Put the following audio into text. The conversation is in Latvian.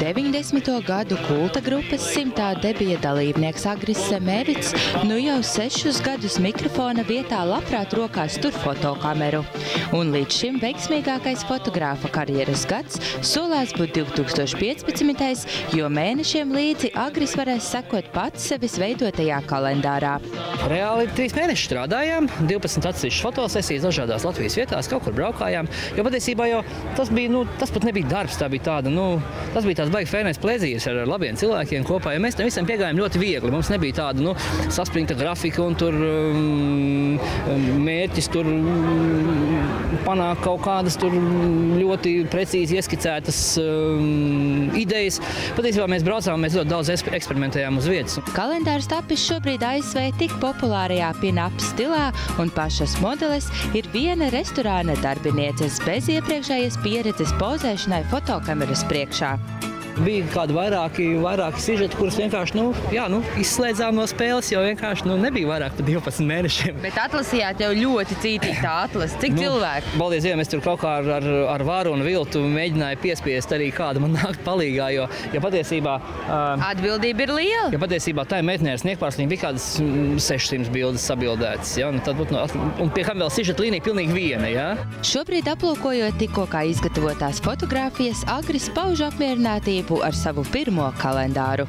90. gadu kulta grupas 100. debija dalībnieks Agris Semēvits nu jau 6 gadus mikrofona vietā labprāt rokās tur fotokameru. Un līdz šim veiksmīgākais fotogrāfa karjeras gads solās būt 2015. Jo mēnešiem līdzi Agris varēs sekot pats sevis veidotajā kalendārā. Reāli 3 mēnešus strādājām, 12 atsevišķas fotosesijas dažādās Latvijas vietās, kaut kur braukājām, jo patiesībā jau tas bija, tas pat nebija darbs, tā bija tāda, tas bija tās baigi fēnais plēzījums ar labiem cilvēkiem kopā, jo mēs tam visam piegājām ļoti viegli, mums nebija tāda, saspringta grafika un tur mērķis tur panākt kaut kādas tur ļoti precīzi ieskicētas idejas. Patiesībā mēs braucām, mēs ļoti daudz eksperimentējām uz vietas. Kalendārs tapis šobrīd ASV tik populārajā pin-up stilā, un pašas modeles ir viena restorāna darbinieces bez iepriekšējas pieredzes pozēšanai fotokameras priekšā. Bija kādi vairāki sižeti, kurus vienkārši izslēdzām no spēles, jo vienkārši nebija vairāk par 12 mēnešiem. Bet atlasījāt jau ļoti cītītā atlasi. Cik cilvēku? Paldies Dievam, es tur kaut kā ar varu un viltu mēģināju piespiest arī kādu man nākt palīgā, jo patiesībā... Atbildība ir liela. Jo patiesībā tā meitenē ar sniegpārsliņu bija kādas 600 bildes sabildētas, ja? Un pie kam vēl sižeta līnija pilnīgi viena, ja? Šobrīd aplūkojot tikko kā izgatavotās fotogrāfijas, Agris pauž apmierinātību ar savu pirmo kalendāru.